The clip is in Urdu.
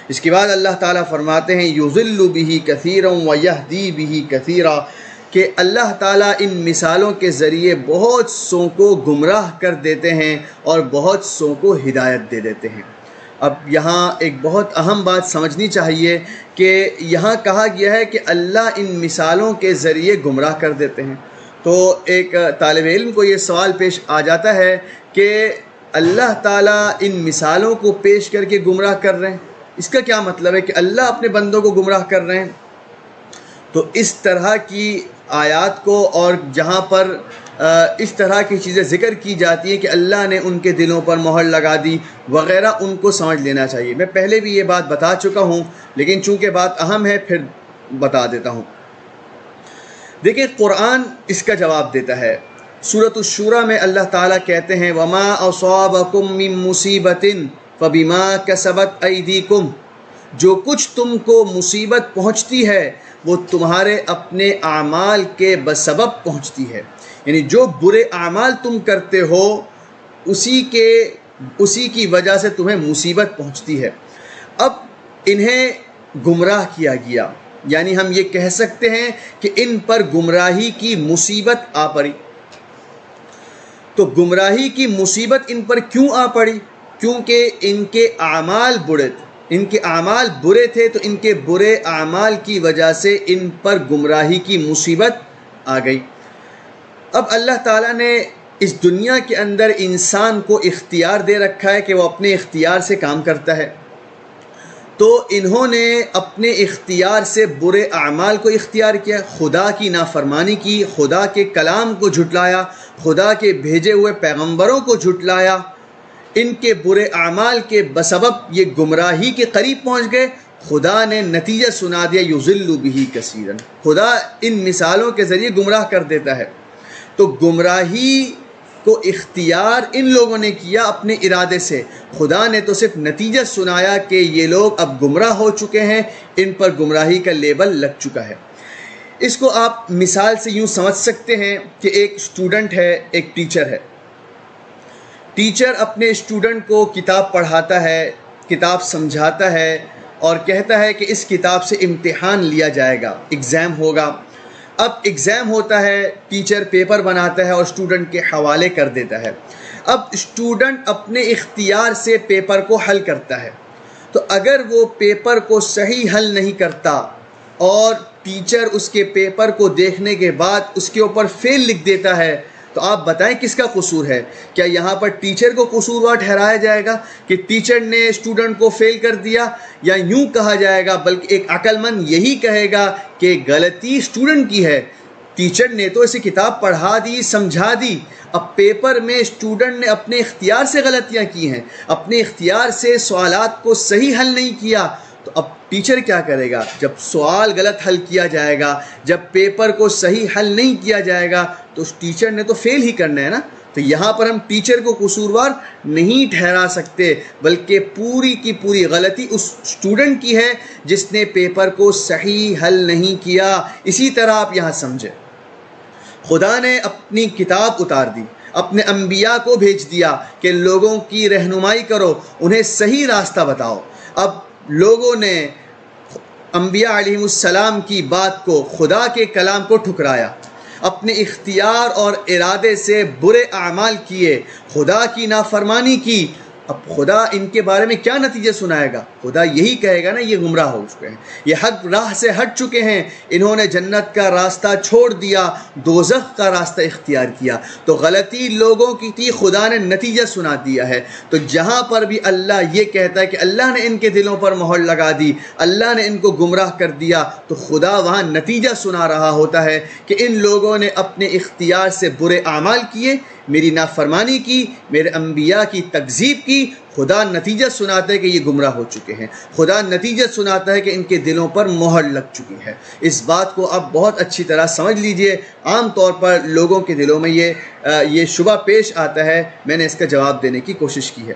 اس کے بعد اللہ تعالیٰ فرماتے ہیں یضل بہ کثیرا ویہدی بہ کثیرا، کہ اللہ تعالیٰ ان مثالوں کے ذریعے بہت سوں کو گمراہ کر دیتے ہیں اور بہت سوں کو ہدایت دے دیتے ہیں۔ اب یہاں ایک بہت اہم بات سمجھنی چاہیے کہ یہاں کہا گیا ہے کہ اللہ ان مثالوں کے ذریعے گمراہ کر دیتے ہیں، تو ایک طالب علم کو یہ سوال پیش آ جاتا ہے کہ اللہ تعالیٰ ان مثالوں کو پیش کر کے گمراہ کر رہے ہیں، اس کا کیا مطلب ہے کہ اللہ اپنے بندوں کو گمراہ کر رہے ہیں؟ تو اس طرح کی آیات کو اور جہاں پر اس طرح کی چیزیں ذکر کی جاتی ہیں کہ اللہ نے ان کے دلوں پر مہر لگا دی وغیرہ، ان کو سمجھ لینا چاہیے۔ میں پہلے بھی یہ بات بتا چکا ہوں، لیکن چونکہ بات اہم ہے پھر بتا دیتا ہوں۔ دیکھیں قرآن اس کا جواب دیتا ہے۔ سورۃ الشورى میں اللہ تعالیٰ کہتے ہیں وَمَا أَصَابَكُم مِّن مُّصِيبَةٍ فَبِمَا كَسَبَتْ أَيْدِيكُمْ، جو کچھ تم کو مصیبت پہنچتی ہے وہ تمہارے اپنے اعمال کے بسبب پہنچتی ہے، یعنی جو برے اعمال تم کرتے ہو اسی کی وجہ سے تمہیں مصیبت پہنچتی ہے۔ اب انہیں گمراہ کیا گیا، یعنی ہم یہ کہہ سکتے ہیں کہ ان پر گمراہی کی مصیبت آ پڑی۔ تو گمراہی کی مصیبت ان پر کیوں آ پڑی؟ کیونکہ ان کے اعمال برے تھے، تو ان کے برے اعمال کی وجہ سے ان پر گمراہی کی مصیبت آ گئی۔ اب اللہ تعالیٰ نے اس دنیا کے اندر انسان کو اختیار دے رکھا ہے کہ وہ اپنے اختیار سے کام کرتا ہے، تو انہوں نے اپنے اختیار سے برے اعمال کو اختیار کیا، خدا کی نافرمانی کی، خدا کے کلام کو جھٹلایا، خدا کے بھیجے ہوئے پیغمبروں کو جھٹلایا۔ ان کے برے اعمال کے بسبب یہ گمراہی کے قریب پہنچ گئے۔ خدا نے نتیجہ سنا دیا یضل بہ کثیرا، خدا ان مثالوں کے ذریعے گمراہ کر دیتا ہے۔ تو گمراہی کو اختیار ان لوگوں نے کیا اپنے ارادے سے، خدا نے تو صرف نتیجہ سنایا کہ یہ لوگ اب گمراہ ہو چکے ہیں، ان پر گمراہی کا لیبل لگ چکا ہے۔ اس کو آپ مثال سے یوں سمجھ سکتے ہیں کہ ایک اسٹوڈنٹ ہے، ایک ٹیچر ہے۔ ٹیچر اپنے اسٹوڈنٹ کو کتاب پڑھاتا ہے، کتاب سمجھاتا ہے اور کہتا ہے کہ اس کتاب سے امتحان لیا جائے گا، ایگزام ہوگا۔ اب ایگزام ہوتا ہے، ٹیچر پیپر بناتا ہے اور اسٹوڈنٹ کے حوالے کر دیتا ہے۔ اب اسٹوڈنٹ اپنے اختیار سے پیپر کو حل کرتا ہے، تو اگر وہ پیپر کو صحیح حل نہیں کرتا اور ٹیچر اس کے پیپر کو دیکھنے کے بعد اس کے اوپر فیل لکھ دیتا ہے، تو آپ بتائیں کس کا قصور ہے؟ کیا یہاں پر ٹیچر کو قصوروار ٹھہرایا جائے گا کہ ٹیچر نے اسٹوڈنٹ کو فیل کر دیا، یا یوں کہا جائے گا، بلکہ ایک عقل مند یہی کہے گا کہ غلطی اسٹوڈنٹ کی ہے، ٹیچر نے تو اسے کتاب پڑھا دی، سمجھا دی، اب پیپر میں اسٹوڈنٹ نے اپنے اختیار سے غلطیاں کی ہیں، اپنے اختیار سے سوالات کو صحیح حل نہیں کیا، تو اب ٹیچر کیا کرے گا؟ جب سوال غلط حل کیا جائے گا، جب پیپر کو صحیح حل نہیں کیا جائے گا، تو اس ٹیچر نے تو فیل ہی کرنا ہے نا۔ تو یہاں پر ہم ٹیچر کو قصوروار نہیں ٹھہرا سکتے، بلکہ پوری کی پوری غلطی اس اسٹوڈنٹ کی ہے جس نے پیپر کو صحیح حل نہیں کیا۔ اسی طرح آپ یہاں سمجھیں، خدا نے اپنی کتاب اتار دی، اپنے انبیاء کو بھیج دیا کہ لوگوں کی رہنمائی کرو، انہیں صحیح راستہ بتاؤ۔ اب لوگوں نے انبیاء علیہ السلام کی بات کو، خدا کے کلام کو ٹھکرایا، اپنے اختیار اور ارادے سے برے اعمال کیے، خدا کی نافرمانی کی۔ اب خدا ان کے بارے میں کیا نتیجہ سنائے گا؟ خدا یہی کہے گا نا، یہ گمراہ ہو چکے ہیں، یہ حق راہ سے ہٹ چکے ہیں، انہوں نے جنت کا راستہ چھوڑ دیا، دوزخ کا راستہ اختیار کیا۔ تو غلطی لوگوں کی تھی، خدا نے نتیجہ سنا دیا ہے۔ تو جہاں پر بھی اللہ یہ کہتا ہے کہ اللہ نے ان کے دلوں پر مہر لگا دی، اللہ نے ان کو گمراہ کر دیا، تو خدا وہاں نتیجہ سنا رہا ہوتا ہے کہ ان لوگوں نے اپنے اختیار سے برے اعمال کیے، میری نافرمانی کی، میرے انبیاء کی تکذیب کی۔ خدا نتیجہ سناتا ہے کہ یہ گمراہ ہو چکے ہیں، خدا نتیجہ سناتا ہے کہ ان کے دلوں پر مہر لگ چکی ہے۔ اس بات کو آپ بہت اچھی طرح سمجھ لیجئے۔ عام طور پر لوگوں کے دلوں میں یہ شبہ پیش آتا ہے، میں نے اس کا جواب دینے کی کوشش کی ہے۔